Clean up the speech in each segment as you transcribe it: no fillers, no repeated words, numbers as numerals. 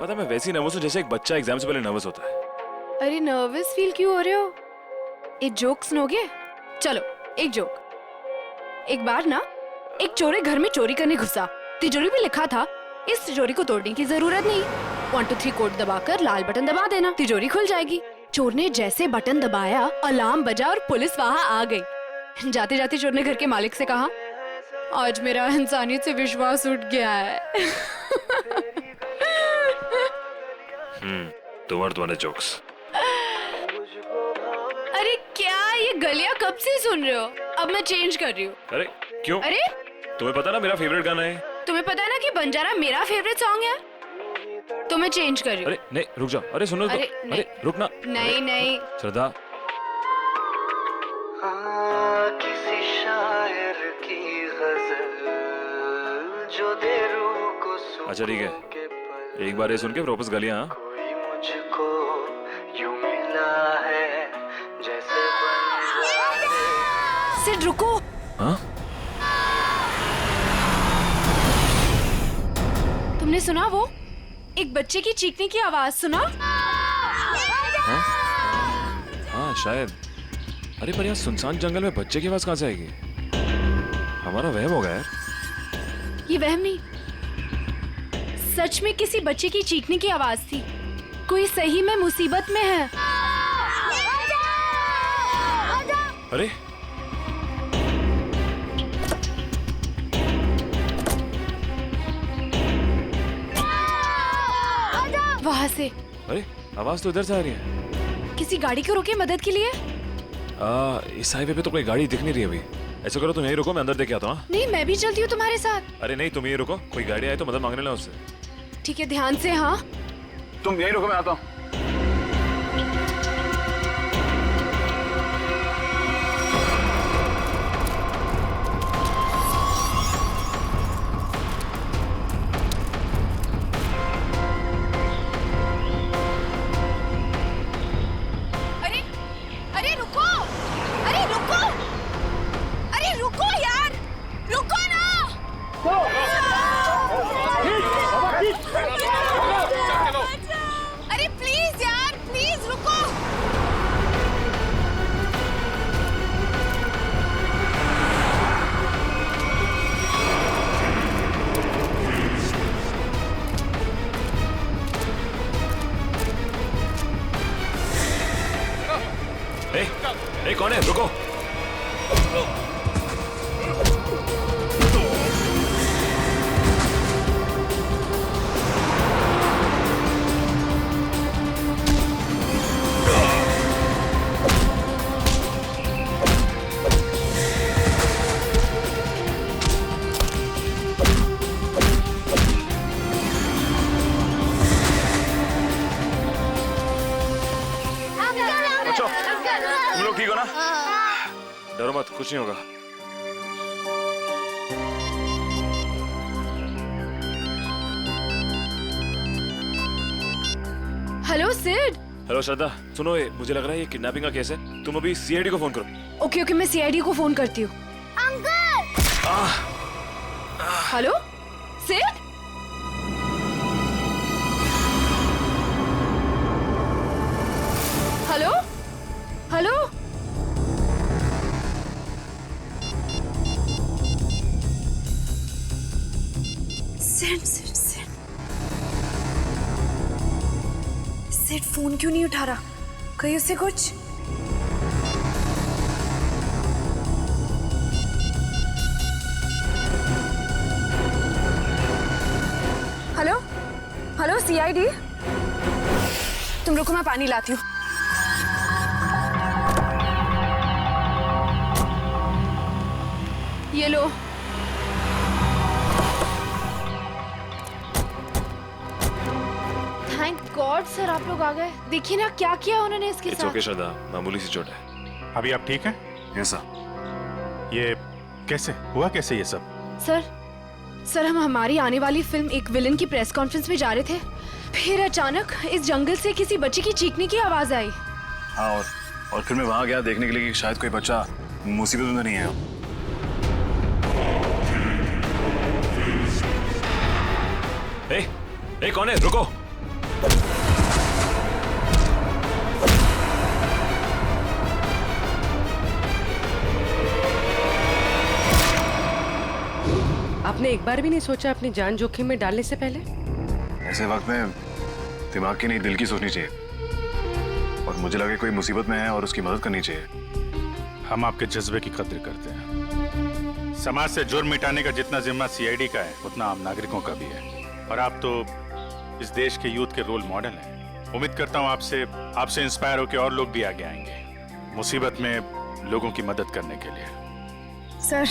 पता मैं वैसी नर्वस हूँ जैसे एक बच्चा एग्जाम से पहले नर्वस होता है। अरे नर्वस फील क्यों हो रहे हो? एक जोक सुनोगे? चलो एक जोक। एक बार ना एक चोर घर में चोरी करने घुसा। तिजोरी में लिखा था इस तिजोरी को तोड़ने की जरूरत नहीं, 1 2 3 कोड दबाकर लाल बटन दबा देना, तिजोरी खुल जाएगी। चोर ने जैसे बटन दबाया अलार्म बजा और पुलिस वहाँ आ गई। जाते जाते चोर ने घर के मालिक से कहा, आज मेरा इंसानियत से विश्वास उठ गया है। तुम्हारे जोक्स। अरे क्या ये गलियां कब से सुन रहे हो? अब मैं चेंज कर रही हूँ। अरे क्यों? अरे तुम्हें पता ना मेरा फेवरेट गाना है। तुम्हें पता है ना कि बंजारा मेरा फेवरेट सॉन्ग है, तो मैं चेंज कर रही हूँ। अरे नहीं रुक जाओ, अरे सुनो तो। अरे रुक ना। नहीं नहीं श्रद्धा, किसी शायर की गजल जो दे रूह को अच्छा ठीक है, एक बार ये सुन के वापस गलियां। कोई मुझको यूं मिला है जैसे सिड रुको। हाँ? तुमने सुना वो एक बच्चे की चीखने की आवाज सुना? हाँ शायद। अरे पर यहाँ सुनसान जंगल में बच्चे की आवाज कहाँ से आएगी? हमारा वहम होगा यार। ये वहम नहीं, सच में किसी बच्चे की चीखने की आवाज थी। कोई सही में मुसीबत में है। अरे वहाँ से अरे आवाज तो इधर से आ रही है। किसी गाड़ी को रोके मदद के लिए। इस हाईवे पे तो कोई गाड़ी दिख नहीं रही अभी। ऐसा करो तुम यहीं रुको, मैं अंदर देख आता हूँ। नहीं मैं भी चलती हूँ तुम्हारे साथ। अरे नहीं तुम यहीं रुको, कोई गाड़ी आए तो मदद मांगने ला उससे। ठीक है ध्यान से। हाँ तुम यहीं रुको, मैं आता हूँ। अरे अरे रुको, अरे रुको, अरे रुको यार, रुको ना। अरे प्लीज यार, प्लीज रुको। ए, कौन है? रुको। बच्चों, तुम लोग ठीक हो ना? डरो मत, कुछ नहीं होगा। हेलो सिड। हेलो श्रद्धा, सुनो ये मुझे लग रहा है ये किडनैपिंग का केस है। तुम अभी सीआईडी को फोन करो। ओके ओके मैं सीआईडी को फोन करती हूँ। Hello Sid. Hello hello Sid Sid Sid Sid phone क्यों नहीं उठा रहा? कहीं उसे कुछ। हेलो हेलो सीआईडी, तुम रुको मैं पानी लाती हूँ। ये लो। थैंक गॉड सर आप लोग आ गए। देखिए ना क्या किया उन्होंने इसके इट्स साथ। ओके श्रद्धा, मामूली सी चोट है। अभी आप ठीक हैं? Yes sir. ये कैसे हुआ, कैसे ये सब? सर हम हमारी आने वाली फिल्म एक विलन की प्रेस कॉन्फ्रेंस में जा रहे थे, फिर अचानक इस जंगल से किसी बच्चे की चीखने की आवाज आई। हाँ और फिर मैं वहां गया देखने के लिए कि शायद कोई बच्चा मुसीबत में नहीं है। ए, कौन है? रुको। आपने एक बार भी नहीं सोचा अपनी जान जोखिम में डालने से पहले? ऐसे वक्त में दिमाग की नहीं दिल की सोचनी चाहिए। और मुझे लगे कोई मुसीबत में है और उसकी मदद करनी चाहिए। हम आपके जज्बे की कद्र करते हैं। समाज से जुर्म मिटाने का जितना जिम्मा सीआईडी का है उतना आम नागरिकों का भी है। और आप तो इस देश के यूथ के रोल मॉडल हैं। उम्मीद करता हूँ आपसे इंस्पायर होकर और लोग भी आगे आएंगे मुसीबत में लोगों की मदद करने के लिए। सर,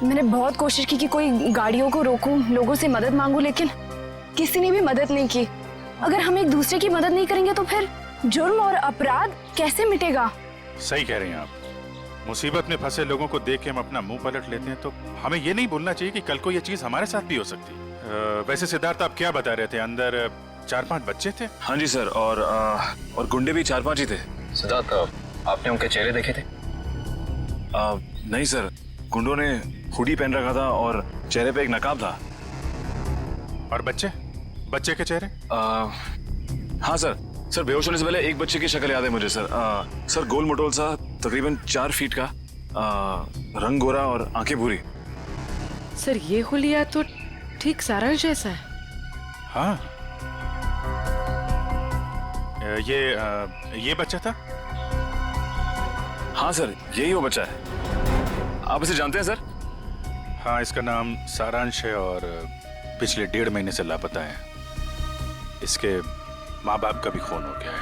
मैंने बहुत कोशिश की कि कोई गाड़ियों को रोकूं, लोगों से मदद मांगूं, लेकिन किसी ने भी मदद नहीं की। अगर हम एक दूसरे की मदद नहीं करेंगे तो फिर जुर्म और अपराध कैसे मिटेगा? सही कह रही हैं आप। मुसीबत में फंसे लोगों को देख के हम अपना मुंह पलट लेते हैं, तो हमें ये नहीं भूलना चाहिए कि कल को ये चीज हमारे साथ भी हो सकती है। वैसे सिद्धार्थ, आप क्या बता रहे थे? अंदर 4-5 बच्चे थे? हाँ जी सर, और गुंडे भी 4-5 ही थे। सिद्धार्थ, आपने उनके चेहरे देखे थे? नहीं सर, गुंडों ने हुडी पहन रखा था और चेहरे पे एक नकाब था। और बच्चे के चेहरे? हाँ सर, बेहोश होने से पहले एक बच्चे की शक्ल याद है मुझे सर। सर गोल मटोल सा, तकरीबन 4 फीट का, रंग गोरा और आंखें भूरी। सर ये हुलिया तो ठीक सारांश जैसा है। हाँ, ये बच्चा था? हाँ सर, यही वो बच्चा है। आप इसे जानते हैं सर? हाँ, इसका नाम सारांश है और पिछले 1.5 महीने से लापता है। इसके माँ बाप का भी खून हो गया है।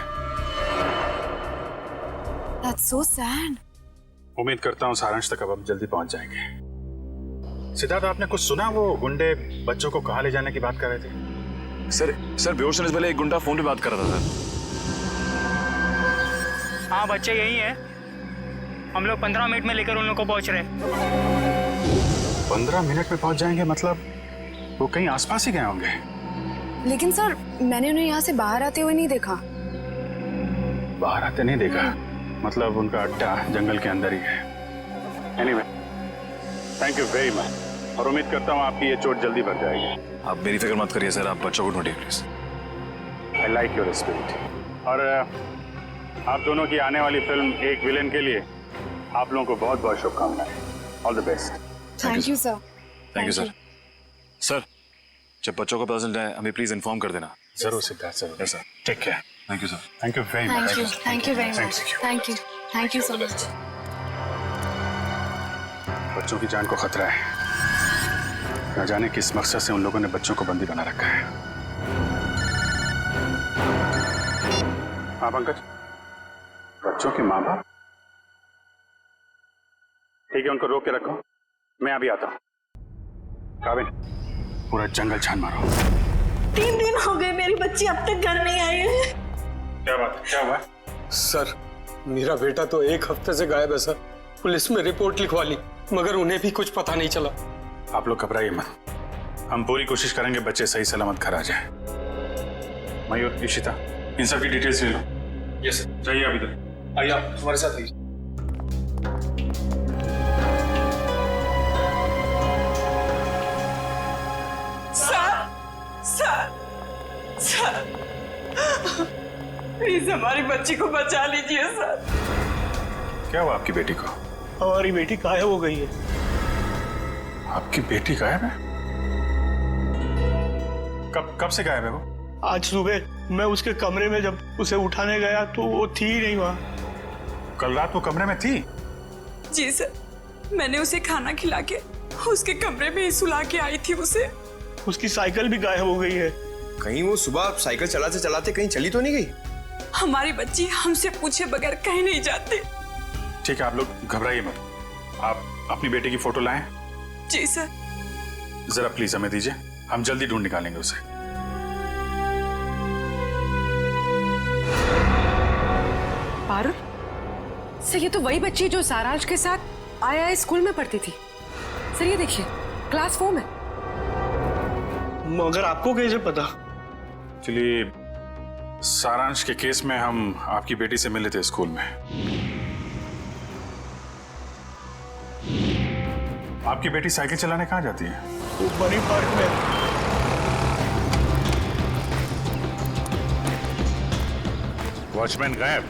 That's so sad. उम्मीद करता हूँ सारांश तक अब हम जल्दी पहुंच जाएंगे। सिद्धार्थ, आपने कुछ सुना? वो गुंडे बच्चों को कहाँ ले जाने की बात कर रहे थे? सर बेहोश होने से पहले एक गुंडा फोन पे बात कर रहा था सर। हाँ, बच्चे यही है। हम लोग 15 मिनट में लेकर उन लोग को पहुंच रहे। 15 मिनट में पहुंच जाएंगे? मतलब वो कहीं आसपास ही गए होंगे। लेकिन सर, मैंने उन्हें यहाँ से बाहर आते हुए नहीं देखा। बाहर आते नहीं देखा? मतलब उनका अड्डा जंगल के अंदर ही है। Anyway, thank you very much और उम्मीद करता हूँ आपकी ये चोट जल्दी भर जाएगी। आप मेरी फिक्र मत करिए सर, आप बच्चों को ढूंढिए please. I like your spirit. और आप दोनों की आने वाली फिल्म एक विलेन के लिए आप लोगों को बहुत बहुत शुभकामनाएं। All the best. Thank you sir. Thank you sir. Sir, जब बच्चों को पता चल जाए हमें प्लीज इन्फॉर्म कर देना। जरूर सिद्धार्थ, जरूर। Yes sir. Take care. Thank you sir. Thank you very much. Thank you very much. Thank you so much. बच्चों की जान को खतरा है। न जाने किस मकसद से उन लोगों ने बच्चों को बंदी बना रखा है। हाँ पंकज, बच्चों के माँ बाप? ठीक है, उनको रोक के रखो, मैं अभी आता हूँ। काबिल, पूरा जंगल छान मारो। 3 दिन हो गए मेरी बच्ची अब तक घर नहीं आई है। क्या बात, क्या हुआ? सर, मेरा बेटा तो 1 हफ्ते से गायब है सर। पुलिस में रिपोर्ट लिखवा ली मगर उन्हें भी कुछ पता नहीं चला। आप लोग घबराइए मत, हम पूरी कोशिश करेंगे बच्चे सही सलामत घर आ जाए। मयूर, इशिता, इन सब की डिटेल्स ले लो। Yes sir. चाहिए अभी तक। आइए आप हमारे साथ आइए। सर, प्लीज हमारी बच्ची को बचा लीजिए सर। क्या हुआ आपकी बेटी को? हमारी बेटी गायब हो गई है। आपकी बेटी गायब है? कब से गायब है वो? आज सुबह मैं उसके कमरे में जब उसे उठाने गया तो वो थी ही नहीं वहाँ। कल रात वो कमरे में थी? जी सर, मैंने उसे खाना खिला के उसके कमरे में ही सुला के आई थी उसे। उसकी साइकिल भी गायब हो गई है। कहीं वो सुबह साइकिल चलाते चलाते कहीं चली तो नहीं गई? हमारी बच्ची हमसे पूछे बगैर कहीं नहीं जाती। ठीक है, आप लोग घबराइए मत। आप अपनी बेटी की फोटो लाएं। जी सर। जरा प्लीज हमें दीजिए, हम जल्दी ढूंढ निकालेंगे उसे। पारुल, सर ये तो वही बच्ची जो सारांश के साथ आया स्कूल में पढ़ती थी। सर ये देखिए, क्लास 4 में। मगर आपको कैसे पता? चलिए, सारांश के केस में हम आपकी बेटी से मिले थे स्कूल में। आपकी बेटी साइकिल चलाने कहाँ जाती है? वो बनी पार्क में। वॉचमैन गायब।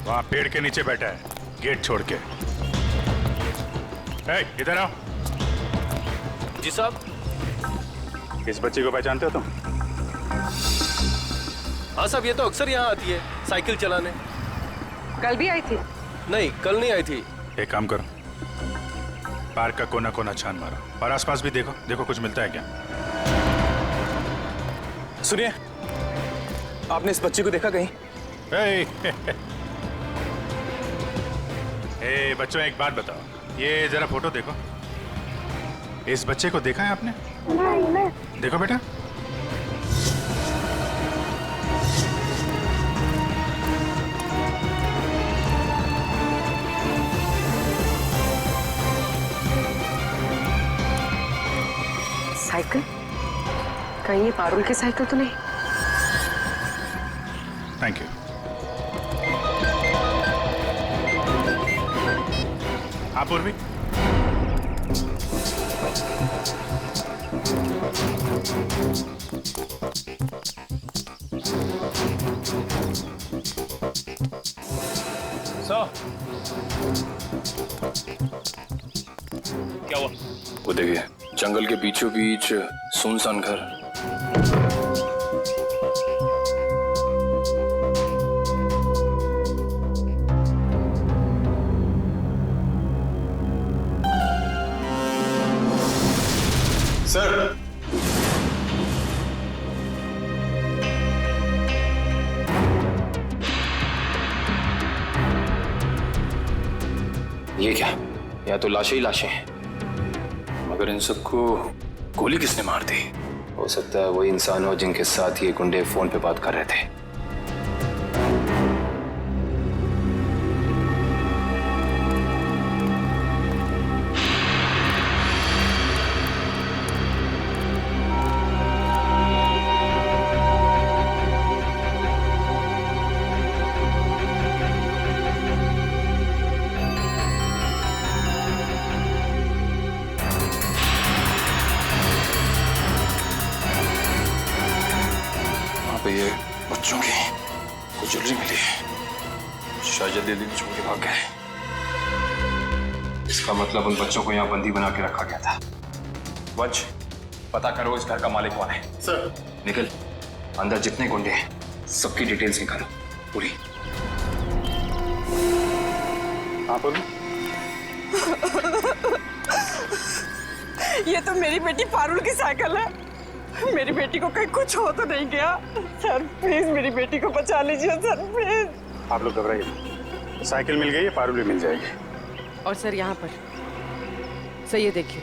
वहां पेड़ के नीचे बैठा है, गेट छोड़ के। ए, इधर आओ। जी साहब। इस बच्ची को पहचानते हो तुम? हाँ साहब, ये तो अक्सर यहाँ आती है साइकिल चलाने। कल भी आई थी? नहीं, कल नहीं आई थी। एक काम करो, पार्क का कोना कोना छान मारो और आसपास भी देखो, देखो कुछ मिलता है क्या। सुनिए, आपने इस बच्ची को देखा कहीं? ए बच्चों, एक बात बताओ, ये जरा फोटो देखो। इस बच्चे को देखा है आपने? नहीं। देखो बेटा। साइकिल? कहीं ये पारुल की साइकिल तो नहीं? Thank you. आप और भी? क्या हुआ? वो देखिए, जंगल के बीचों बीच सुनसान घर। सर, ये क्या? या तो लाशें ही लाशें हैं, मगर इन सबको गोली किसने मार दी? हो सकता है वही इंसान हो जिनके साथ ये गुंडे फोन पे बात कर रहे थे। पे ये बच्चों की कुछ ज्वेलरी मिली है, शायद जल्दी जल्दी छोड़ के भाग गए। इसका मतलब उन बच्चों को यहाँ बंदी बना के रखा गया था। वंश, पता करो इस घर का मालिक कौन है। सर। निकल, अंदर जितने गुंडे हैं सबकी डिटेल्स निकालो पूरी। आप बोलो। ये तो मेरी बेटी पारुल की साइकिल है। मेरी बेटी को कहीं कुछ हो तो नहीं गया? सर प्लीज मेरी बेटी को बचा लीजिए सर, प्लीज। आप लोग घबराइए, साइकिल मिल गई है, पारुल भी मिल जाएगी। और सर यहाँ पर सर ये देखिए,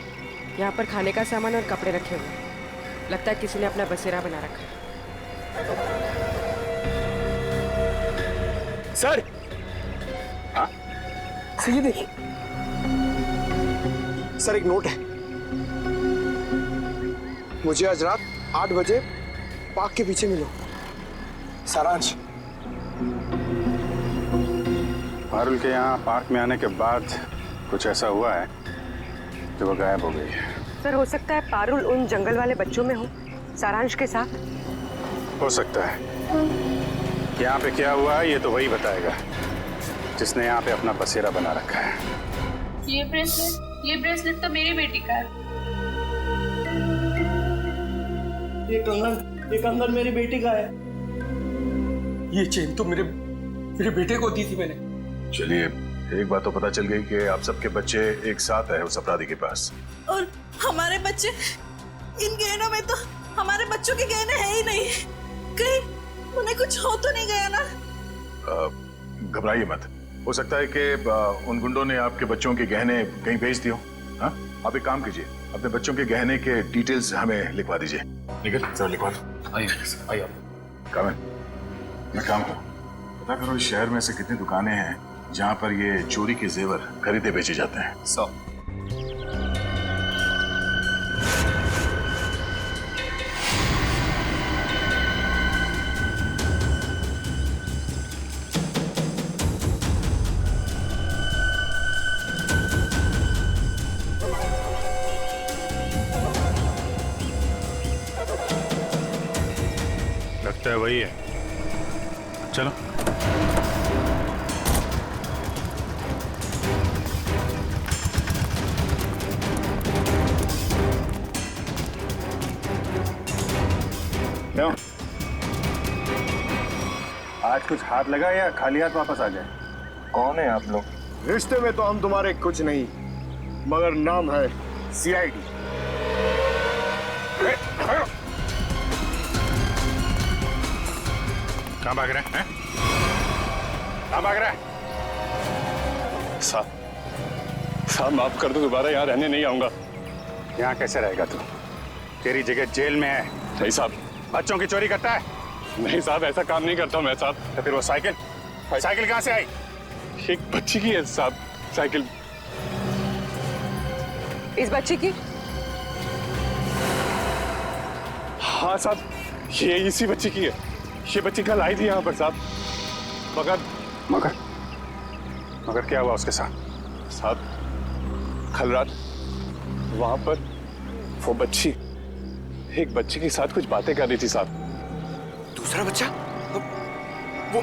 यहाँ पर खाने का सामान और कपड़े रखे हुए हैं। लगता है किसी ने अपना बसेरा बना रखा है। सर। हाँ? सर ये देखिए, सर एक नोट है। मुझे आज रात 8 बजे पार्क के पीछे मिलो, सारांश। पारुल के यहाँ पार्क में आने के बाद कुछ ऐसा हुआ है कि वो गायब हो गई है। सर हो सकता है पारुल उन जंगल वाले बच्चों में हो, सारांश के साथ। हो सकता है। यहाँ पे क्या हुआ है ये तो वही बताएगा जिसने यहाँ पे अपना बसेरा बना रखा है। ये ब्रेसलेट तो मेरी बेटी का है। ये कंगन मेरी बेटी का है। ये चेन तो मेरे बेटे को दी थी मैंने। चलिए, एक बात तो पता चल गई कि आप सबके बच्चे एक साथ है उस अपराधी के पास। और हमारे बच्चे, इन गहनों में तो हमारे बच्चों के गहने हैं ही नहीं। कहीं उन्हें कुछ हो तो नहीं गया ना? घबराइए मत, हो सकता है कि उन गुंडों ने आपके बच्चों के गहने कहीं भेज दिए हो। हाँ, आप एक काम कीजिए, अपने बच्चों के गहने के डिटेल्स हमें लिखवा दीजिए। निकल सर, लिखवा दो। आइए आइए। काम है, मैं काम करो, पता करो इस शहर में से कितनी दुकानें हैं जहाँ पर ये चोरी के जेवर खरीदे बेचे जाते हैं। 100। लगता है वही है। चलो। क्यों? आज कुछ हाथ लगा या खाली हाथ वापस आ जाए? कौन है आप लोग? रिश्ते में तो हम तुम्हारे कुछ नहीं, मगर नाम है सीआईडी। कहाँ भाग रहा है? कहाँ भाग रहा है? साहब माफ कर दो, दोबारा यहाँ रहने नहीं आऊंगा। यहाँ कैसे रहेगा तू? तेरी जगह जेल में है। नहीं साहब। बच्चों की चोरी करता है? नहीं साहब, ऐसा काम नहीं करता मैं साहब। तो फिर वो साइकिल कहाँ से आई? एक बच्ची की है साहब साइकिल। इस बच्ची की? हाँ साहब, ये इसी बच्ची की है। ये बच्ची कल आई थी यहाँ पर साहब, मगर क्या हुआ उसके साथ? साहब कल रात वहां पर वो बच्ची एक बच्ची के साथ कुछ बातें कर रही थी साहब। दूसरा बच्चा? वो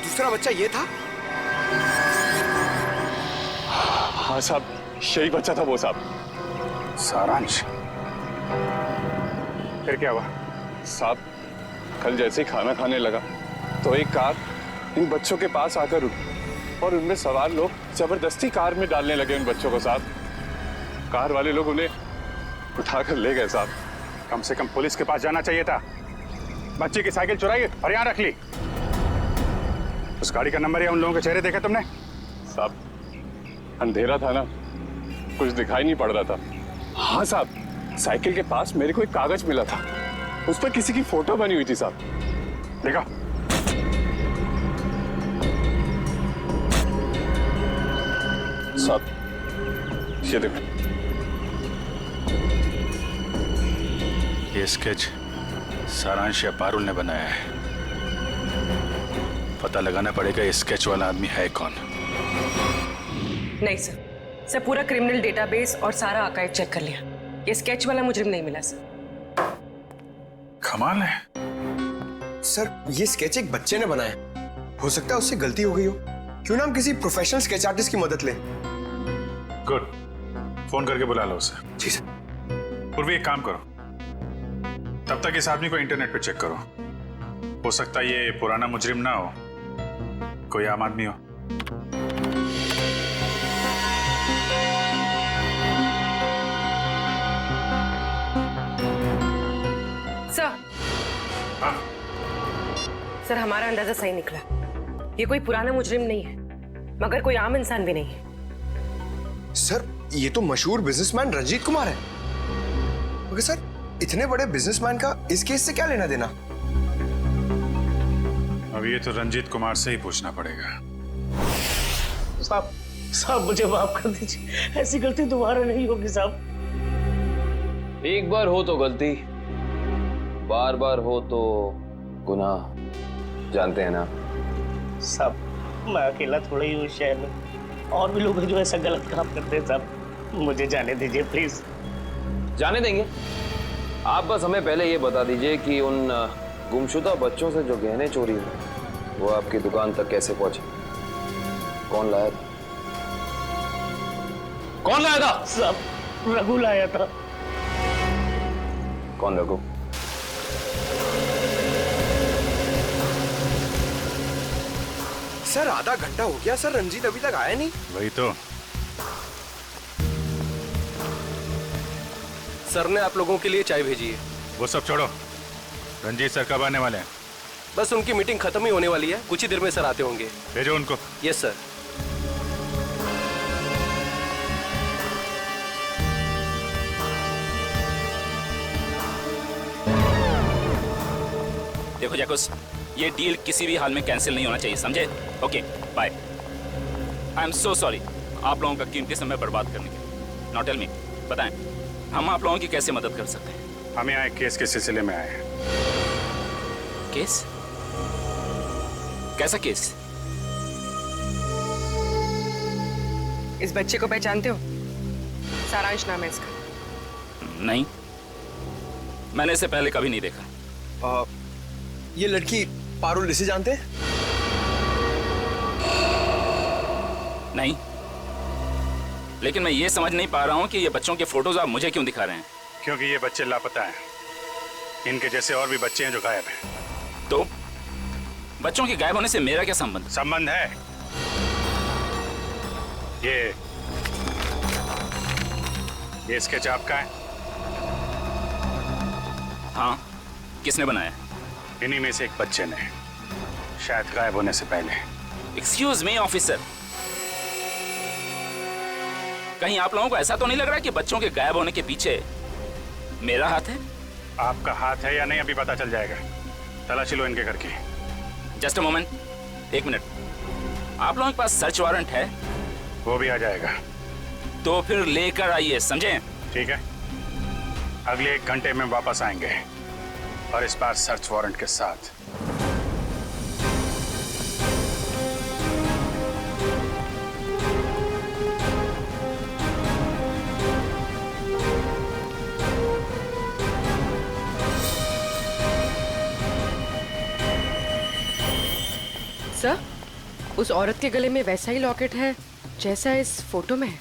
दूसरा बच्चा ये था? हाँ साहब, यही बच्चा था वो साहब। सारांश? फिर क्या हुआ? साहब कल जैसे ही खाना खाने लगा तो एक कार इन बच्चों के पास आकर रुकी और उनमें सवार लोग जबरदस्ती कार में डालने लगे उन बच्चों को साहब। कार वाले लोग उन्हें उठाकर ले गए साहब। कम से कम पुलिस के पास जाना चाहिए था। बच्चे की साइकिल चुराई और यहाँ रख ली। उस गाड़ी का नंबर या उन लोगों के चेहरे देखे तुमने? साहब अंधेरा था ना, कुछ दिखाई नहीं पड़ रहा था। हाँ साहब, साइकिल के पास मेरे को एक कागज मिला था, उस पर किसी की फोटो बनी हुई थी साहब। देखा? साहब ये देखो, ये स्केच सारांश या पारुल ने बनाया है। पता लगाना पड़ेगा ये स्केच वाला आदमी है कौन। नहीं सर पूरा क्रिमिनल डेटाबेस और सारा आर्काइव चेक कर लिया। ये स्केच वाला मुजरिम नहीं मिला सर। कमाल है। सर ये स्केच एक बच्चे ने बनाया, हो सकता है उससे गलती हो गई हो। क्यों ना हम किसी प्रोफेशनल स्केच आर्टिस्ट की मदद लें? गुड, फोन करके बुला लो उसे। जी सर। पूर्वी एक काम करो, तब तक इस आदमी को इंटरनेट पे चेक करो। हो सकता है ये पुराना मुजरिम ना हो, कोई आम आदमी हो। सर हाँ? सर हमारा अंदाजा सही निकला। ये कोई पुराना मुजरिम नहीं है, मगर कोई आम इंसान भी नहीं है। सर ये तो मशहूर बिजनेसमैन रंजीत कुमार है। मगर सर इतने बड़े बिजनेसमैन का इस केस से क्या लेना देना? अब ये तो रंजीत कुमार से ही पूछना पड़ेगा। साहब मुझे माफ कर दीजिए, ऐसी गलती दोबारा नहीं होगी साहब। एक बार हो तो गलती, बार बार हो तो गुनाह, जानते हैं ना साहब। मैं अकेला थोड़ा ही हूँ शहर में, और भी लोग हैं जो ऐसा गलत काम करते हैं साहब। मुझे जाने दीजिए प्लीज। जाने देंगे। आप बस हमें पहले ये बता दीजिए कि उन गुमशुदा बच्चों से जो गहने चोरी हुए वो आपकी दुकान तक कैसे पहुंचे? कौन लाया था? कौन लाया था? साहब रघु लाया था। कौन रघु? सर आधा घंटा हो गया सर, रंजीत अभी तक आया नहीं। वही तो। सर ने आप लोगों के लिए चाय भेजी है। वो सब छोड़ो, रंजीत सर कब आने वाले हैं? बस उनकी मीटिंग खत्म ही होने वाली है, कुछ ही देर में सर आते होंगे। भेजो उनको। Yes sir. देखो जैकुस, ये डील किसी भी हाल में कैंसिल नहीं होना चाहिए, समझे? Okay bye. I am so sorry आप लोगों का कीमती समय बर्बाद करने के लिए। नाउ टेल मी, बताएं हम आप लोगों की कैसे मदद कर सकते हैं? हम यहाँ एक केस के सिलसिले में आए हैं। केस? कैसा केस? इस बच्चे को पहचानते हो? सारांश नाम है इसका। नहीं, मैंने इसे पहले कभी नहीं देखा। ये लड़की पारुल इसे जानते हैं? नहीं, लेकिन मैं ये समझ नहीं पा रहा हूँ कि ये बच्चों के फोटोज आप मुझे क्यों दिखा रहे हैं? क्योंकि ये बच्चे लापता हैं। इनके जैसे और भी बच्चे हैं जो गायब हैं। तो बच्चों के गायब होने से मेरा क्या संबंध? संबंध है। ये स्केच आपका है? हाँ, किसने बनाया? इन्हीं में से एक बच्चे ने, शायद गायब होने से पहले। एक्सक्यूज मी ऑफिसर, कहीं आप लोगों को ऐसा तो नहीं लग रहा कि बच्चों के गायब होने के पीछे मेरा हाथ है? आपका हाथ है या नहीं अभी पता चल जाएगा। तलाशी लो इनके घर की। Just a moment, 1 minute. आप लोगों के पास सर्च वारंट है? वो भी आ जाएगा। तो फिर लेकर आइए, समझे? ठीक है, अगले 1 घंटे में वापस आएंगे और इस बार सर्च वारंट के साथ। सर, उस औरत के गले में वैसा ही लॉकेट है जैसा इस फोटो में है।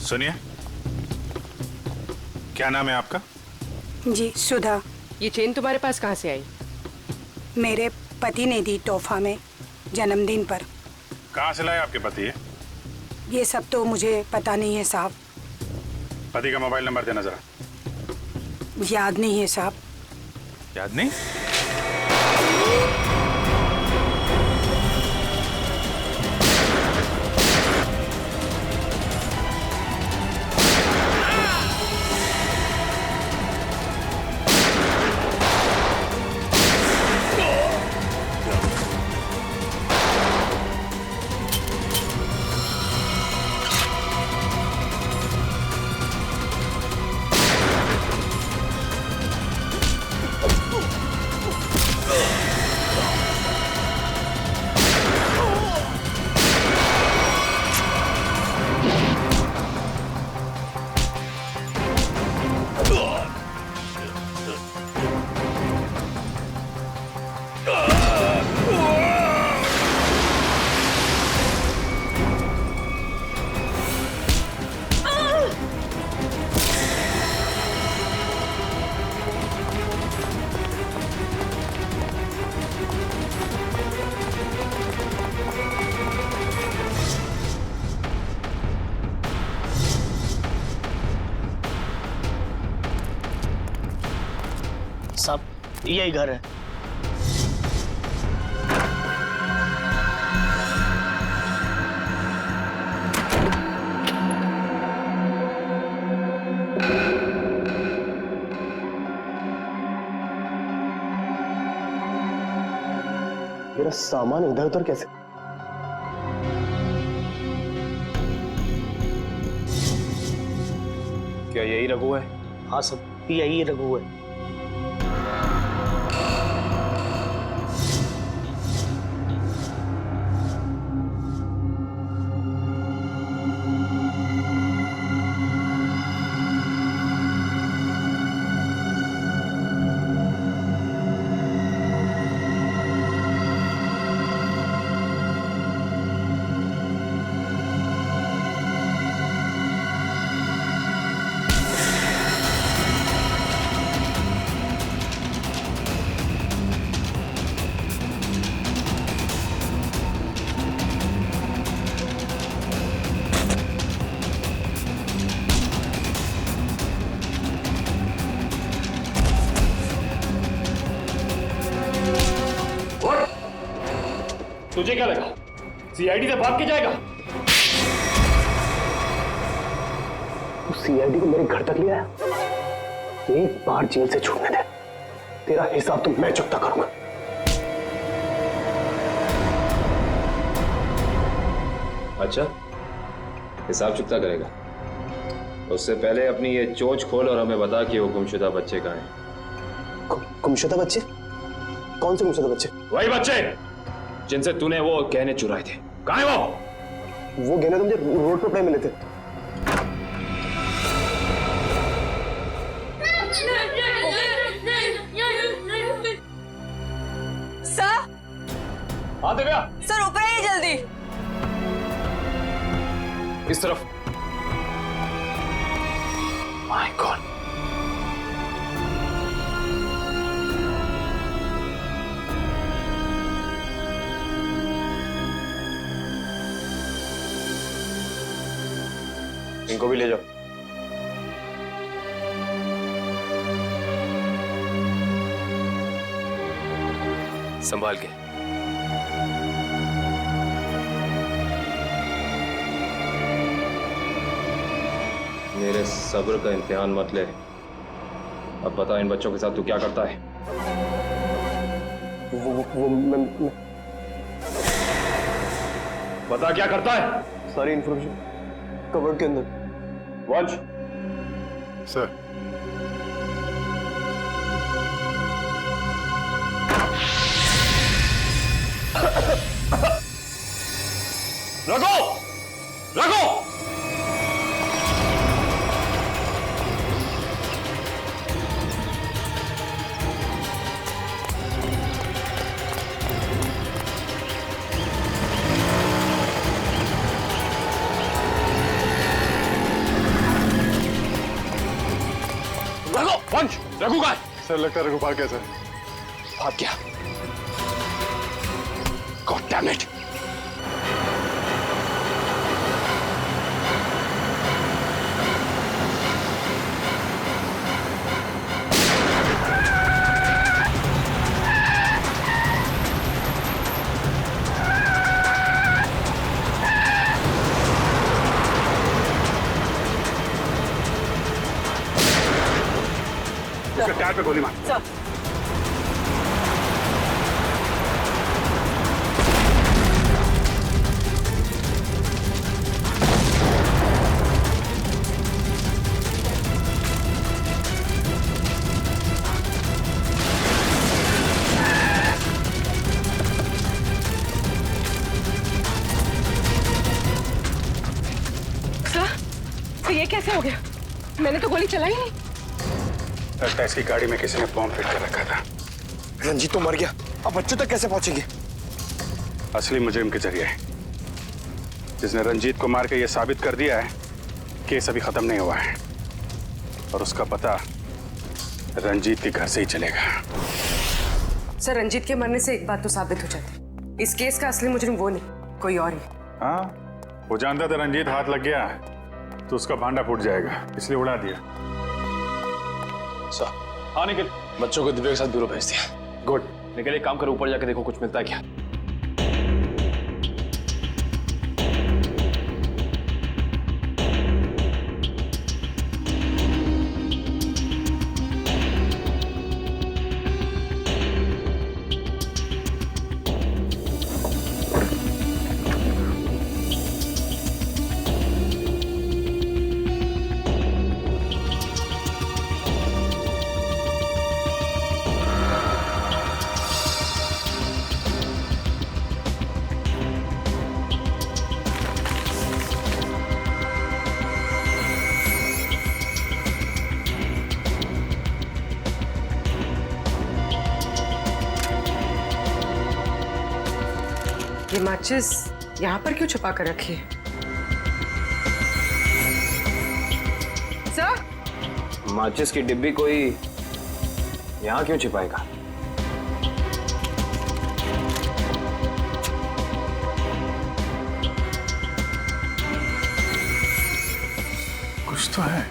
सुनिए, क्या नाम है आपका? जी, सुधा। ये चेन तुम्हारे पास कहाँ से आई? मेरे पति ने दी तोहफा में जन्मदिन पर। कहाँ से लाए आपके पति? ये सब तो मुझे पता नहीं है साहब। पति का मोबाइल नंबर देना जरा। याद नहीं है साहब। याद नहीं? साहब, यही घर है। मेरा सामान इधर उधर कैसे? क्या यही रघु है? हाँ सब, यही रघु है। तुझे क्या लगा सीआईडी से भाग के जाएगा? सीआईडी को मेरे घर तक ले आया। एक बार जेल से छूटने दे, तेरा हिसाब तो मैं चुकता करूंगा। अच्छा, हिसाब चुकता करेगा? उससे पहले अपनी ये चोंच खोल और हमें बता कि वो गुमशुदा बच्चे कहाँ हैं। गुमशुदा बच्चे? कौन से गुमशुदा बच्चे? वही बच्चे जिनसे तूने वो गहने चुराए थे। कहाँ है वो? वो गहने तो मुझे रोड पर पड़े मिले थे। सर हाँ दिव्या, सर ऊपर आइए जल्दी। इस तरफ। माय गॉड, इनको भी ले जाओ। संभाल के। मेरे सब्र का इम्तिहान मत ले। अब बता इन बच्चों के साथ तू क्या करता है? मैं बता क्या करता है? सारी इंफॉर्मेशन कवर्ड के अंदर। वंश। सर। रखो, रखो। वंश, रघु का है? सर लगता है रघु भाग गया सर। भाग गया? God damn it. टायर पे गोली मार। सर तो ये कैसे हो गया? मैंने तो गोली चलाई नहीं। लगता है इसकी गाड़ी में किसी ने बॉम्ब फिट कर रखा था। रंजीत तो मर गया, अब बच्चों तक कैसे पहुंचेंगे? असली मुजरिम के जरिए, जिसने रंजीत को मार के ये साबित कर दिया है केस अभी खत्म नहीं हुआ है और उसका पता रंजीत के घर से ही चलेगा। सर रंजीत के मरने से एक बात तो साबित हो जाती, इस केस का असली मुजरिम वो नहीं कोई और ही। हाँ, वो जानता था रंजीत हाथ लग गया तो उसका भांडा फूट जाएगा, इसलिए उड़ा दिया। सर, हाँ निकल। बच्चों को दिव्या के साथ ब्यूरो भेज दिया। गुड। निकल, एक काम करो, ऊपर जाके देखो कुछ मिलता है क्या। ये माचिस यहाँ पर क्यों छुपा कर रखी है? सर, माचिस की डिब्बी कोई यहाँ क्यों छिपाएगा? कुछ तो है।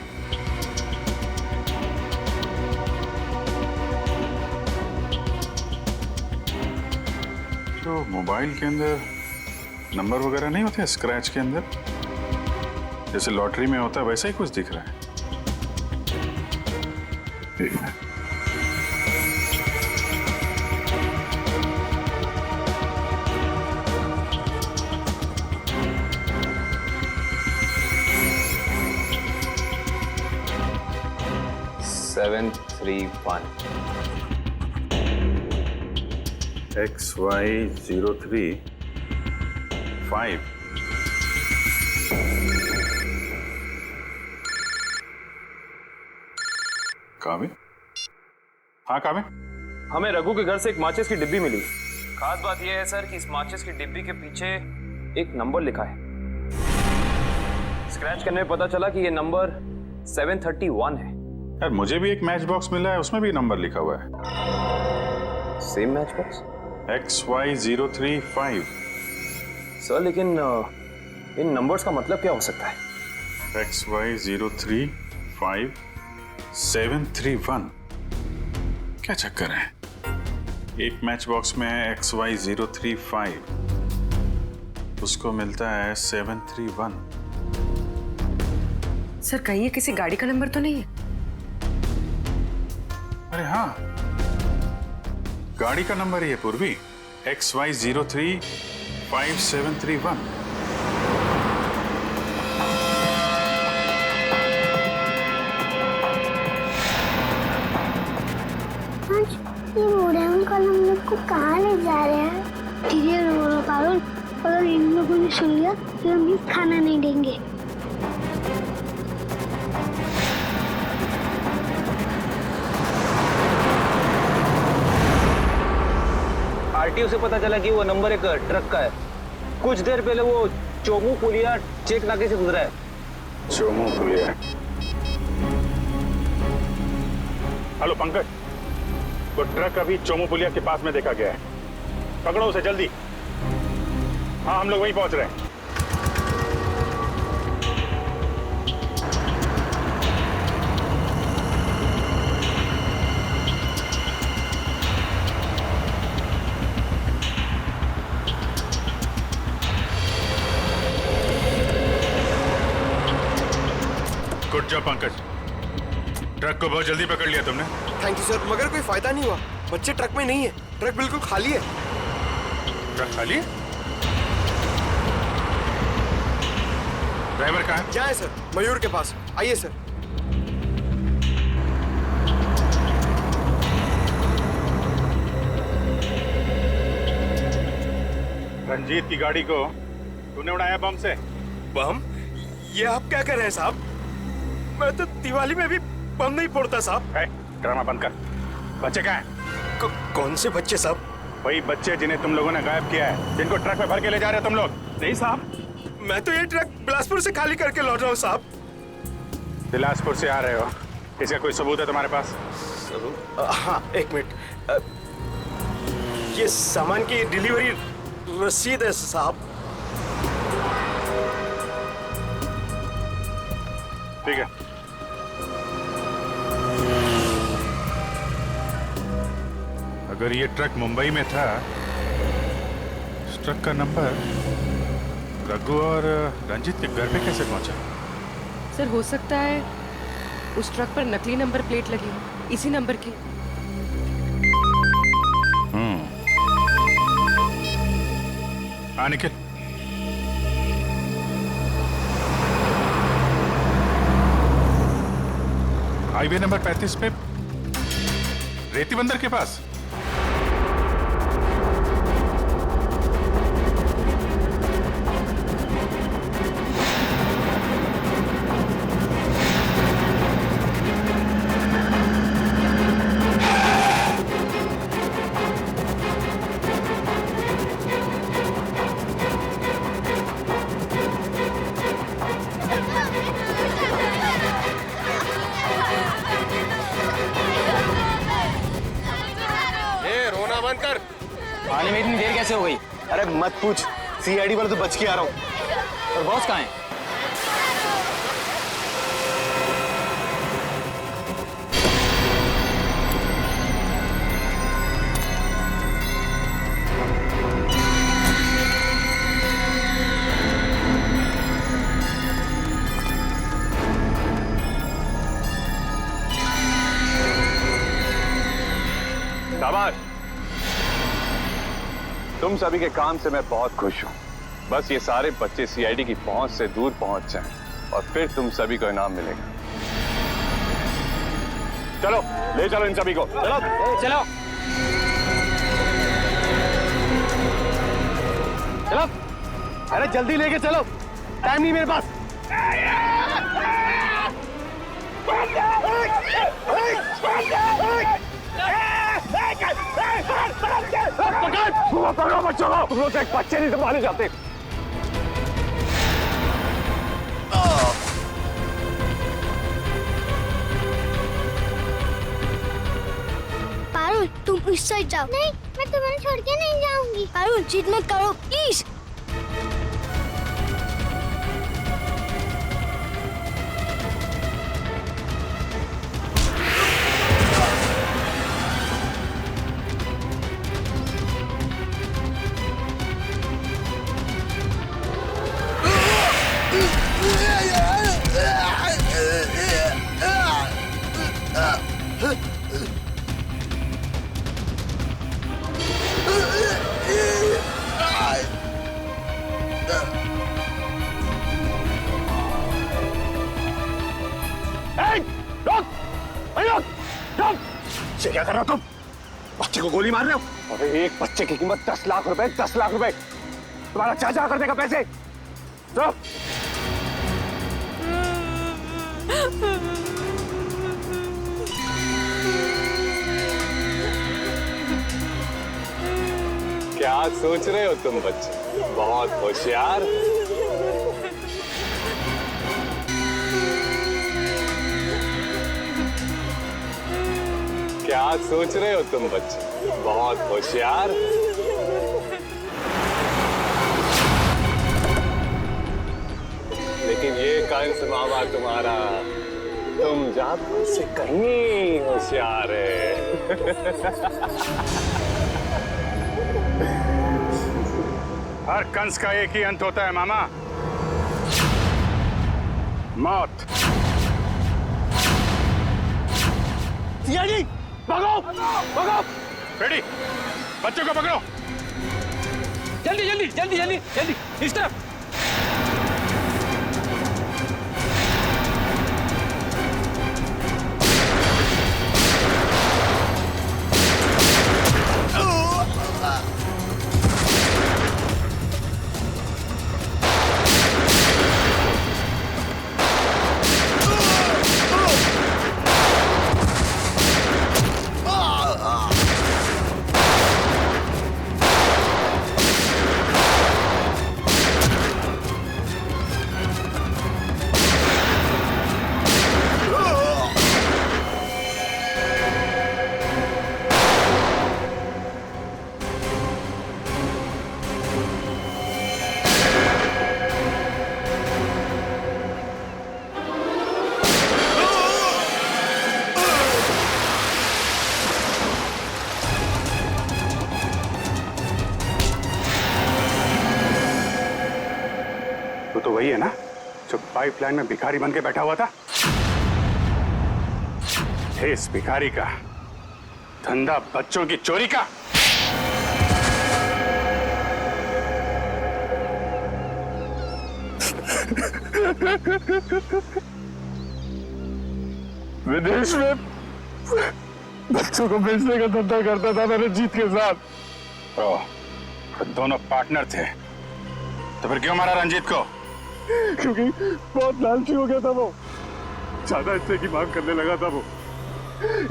तो मोबाइल के अंदर नंबर वगैरह नहीं होते स्क्रैच के अंदर, जैसे लॉटरी में होता है वैसा ही कुछ दिख रहा है। एक मिनट। Seven 3-1 XY03 5। काबिल? हाँ काबिल? हमें रघु के घर से एक माचिस की डिब्बी मिली। खास बात यह है सर कि इस माचिस की डिब्बी के पीछे एक नंबर लिखा है। स्क्रैच करने में पता चला कि यह नंबर 731 है। यार मुझे भी एक मैच बॉक्स मिला है, उसमें भी नंबर लिखा हुआ है। Same match box? XY035। Sir लेकिन इन नंबर्स का मतलब क्या हो सकता है? XY035-731। क्या चक्कर है? एक मैच बॉक्स में है XY035, उसको मिलता है 731। सर कहीं ये किसी गाड़ी का नंबर तो नहीं है? अरे हाँ, गाड़ी का नंबर ही है पूर्वी, XY035-731। ये मोडेम कल हम लोग को कहाँ ले जा रहे हैं? धीरे रो पारुल, अगर इन लोगों ने सुन लिया तो हम भी खाना नहीं देंगे। आरटीओ से पता चला कि वो नंबर एक ट्रक का है। कुछ देर पहले वो चोमू पुलिया चेक नाके से गुजरा है। चोमू पुलिया? हेलो पंकज, वो ट्रक अभी चोमू पुलिया के पास में देखा गया है। पकड़ो उसे जल्दी। हाँ हम लोग वहीं पहुंच रहे हैं। गुड जॉब पंकज, ट्रक को बहुत जल्दी पकड़ लिया तुमने। थैंक यू सर, मगर कोई फायदा नहीं हुआ। बच्चे ट्रक में नहीं है, ट्रक बिल्कुल खाली है। ट्रक खाली है? ड्राइवर कहाँ है? क्या है सर? मयूर के पास। आइए सर। रंजीत की गाड़ी को तूने उड़ाया बम से? बम? ये आप क्या कर रहे हैं साहब? मैं तो दिवाली में भी बम नहीं फोड़ता साहब। ड्रामा बंद कर। बच्चे कहाँ हैं? कौन से बच्चे साहब? वही बच्चे जिन्हें तुम लोगों ने गायब किया है, जिनको ट्रक में भर के ले जा रहे हो तुम लोग। नहीं साहब, मैं तो ये ट्रक बिलासपुर से खाली करके लौट रहा हूँ साहब। बिलासपुर से आ रहे हो? इसका कोई सबूत है तुम्हारे पास? हाँ एक मिनट, ये सामान की डिलीवरी रसीद है साहब। ठीक है, अगर ये ट्रक मुंबई में था, इस ट्रक का नंबर रघु और रंजीत के घर पे कैसे पहुंचा? सर हो सकता है उस ट्रक पर नकली नंबर प्लेट लगी हो, इसी नंबर की। हाँ निखिल, हाईवे नंबर 35 पे रेती बंदर के पास। आने में इतनी देर कैसे हो गई? अरे मत पूछ, सीआईडी वाले तो बच के आ रहा हूँ। और बॉस कहाँ है? शाबाश, तुम सभी के काम से मैं बहुत खुश हूं। बस ये सारे बच्चे सीआईडी की पहुंच से दूर पहुंच जाएं और फिर तुम सभी को इनाम मिलेगा। चलो ले चलो इन सभी को। चलो चलो चलो, अरे जल्दी लेके चलो, टाइम नहीं मेरे पास। पकड़ो बच्चों को, तुम लोग एक बच्चे नहीं संभाले जाते। पारुल तुम इस साइड जाओ। नहीं, मैं तुम्हें छोड़ के नहीं जाऊंगी। पारुल जिद मत करो प्लीज। क्या कर रहे हो तुम? बच्चे को गोली मार रहे हो? अरे एक बच्चे की कीमत 10 लाख रुपए, 10 लाख रुपए। तुम्हारा चाचा कर देगा पैसे। तो क्या सोच रहे हो तुम बच्चे? बहुत होशियार। क्या सोच रहे हो तुम बच्चे? बहुत होशियार। लेकिन ये कंस मामा तुम्हारा, तुम जादू से कहीं होशियार है। हर कंस का एक ही अंत होता है मामा, मौत। सीआईडी भागो, भागो। बेटी, बच्चों को पकड़ो। जल्दी जल्दी जल्दी जल्दी जल्दी इस तरफ। तो वही है ना जो पाइपलाइन में भिखारी बन के बैठा हुआ था? इस भिखारी का धंधा बच्चों की चोरी का। विदेश में बच्चों को बेचने का धंधा करता था मैंने रंजीत के साथ। तो दोनों पार्टनर थे, तो फिर क्यों मारा रंजीत को? क्योंकि बहुत लालची हो गया था वो, ज्यादा हिस्से की मांग करने लगा था वो,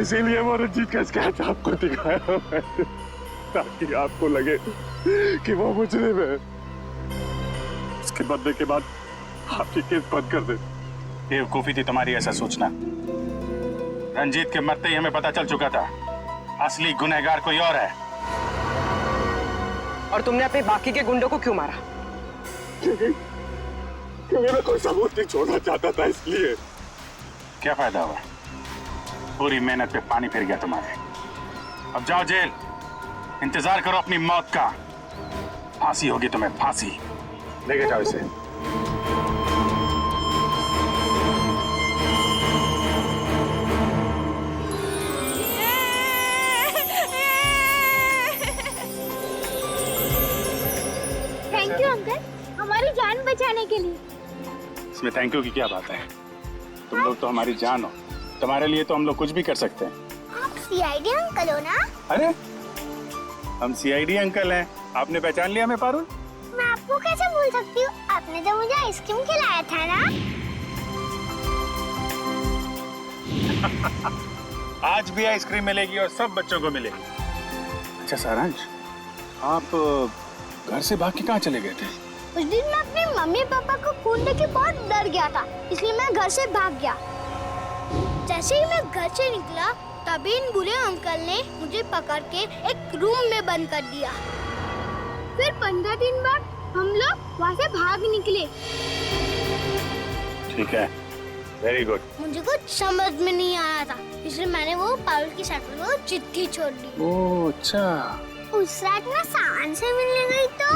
इसीलिए वो रंजीत का स्केच आपको दिखाया मैंने, ताकि आपको लगे कि वो मुजरिम है। उसके बदले के बाद आपकी केस बंद कर दे। बेवकूफी थी तुम्हारी ऐसा सोचना। रंजीत के मरते ही हमें पता चल चुका था असली गुनहगार कोई और है। और तुमने अपने बाकी के गुंडों को क्यों मारा? क्योंकि मैं कोई सबूत नहीं छोड़ना चाहता था, इसलिए। क्या फायदा हुआ? पूरी मेहनत पे पानी फिर गया तुम्हारे। अब जाओ जेल, इंतजार करो अपनी मौत का। फांसी होगी तुम्हें, फांसी। लेके जाओ इसे। थैंक यू अंकल, हमारी जान बचाने के लिए। इसमें थैंक यू की क्या बात है? तुम लोग तो हमारी जान हो, तुम्हारे लिए तो हम लोग कुछ भी कर सकते हैं। आप सीआईडी अंकल हो ना? अरे हम सीआईडी अंकल हैं, आपने पहचान लिया हमें पारुल? मैं आपको कैसे भूल सकती हूँ, आपने तो मुझे आइसक्रीम खिलाया था ना। आज भी आइसक्रीम मिलेगी और सब बच्चों को मिलेगी। अच्छा सारांश, आप घर से भाग के कहाँ चले गए थे? उस दिन मैं अपने मम्मी पापा को खून देख के बहुत डर गया था, इसलिए मैं घर से भाग गया। जैसे ही मैं घर से निकला तभी इन बुरे अंकल ने मुझे पकड़ के एक रूम में बंद कर दिया। फिर 15 दिन बाद हम लोग वहाँ से भाग निकले। ठीक है, वेरी गुड। मुझे कुछ समझ में नहीं आया था, इसलिए मैंने वो पारुल की साइकिल को चिट्ठी छोड़ दी। ओह अच्छा। उस रात मैं सारांश से मिलने गई तो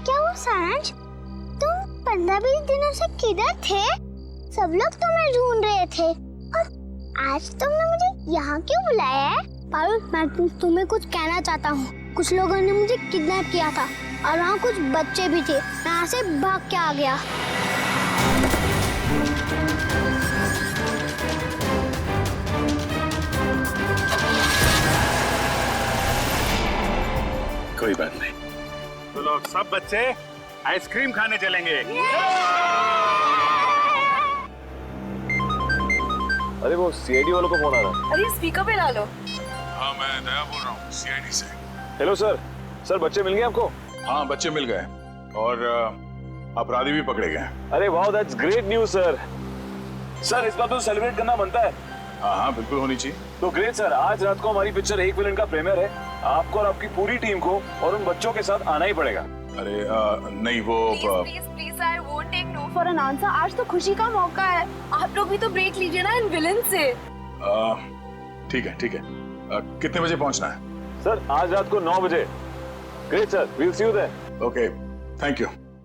क्या वो सारांश तुम 15-20 दिनों से किधर थे? सब लोग तुम्हें ढूंढ रहे थे और आज तुमने मुझे यहाँ क्यों बुलाया है? पारुल, मैं तुम्हें कुछ कहना चाहता हूँ। कुछ लोगों ने मुझे किडनैप किया था और वहाँ कुछ बच्चे भी थे। मैं यहाँ से भाग के आ गया। कोई बात नहीं, तो लोग सब बच्चे आइसक्रीम खाने चलेंगे। अरे वो सीआईडी वालों को फोन आ रहा है। अरे स्पीकर पे डालो। हाँ, मैं दया बोल रहा हूँ सीआईडी से। Hello sir. सर बच्चे मिल गए आपको? हाँ, बच्चे मिल गए और अपराधी भी पकड़े गए। अरे वाह, that's great news sir. Sir इस बात को सेलिब्रेट करना बनता है। हाँ हाँ, बिल्कुल होनी चाहिए। तो ग्रेट सर, आज रात को हमारी पिक्चर एक विलन का प्रीमियर है। आपको और आपकी पूरी टीम को और उन बच्चों के साथ आना ही पड़ेगा। अरे नहीं, वो please I won't take no for an answer. आज तो खुशी का मौका है, आप लोग भी तो ब्रेक लीजिए ना इन विलन से। ठीक है ठीक है। कितने बजे पहुंचना है? सर आज रात को 9 बजे। Great sir, we'll see you there. Okay, thank you.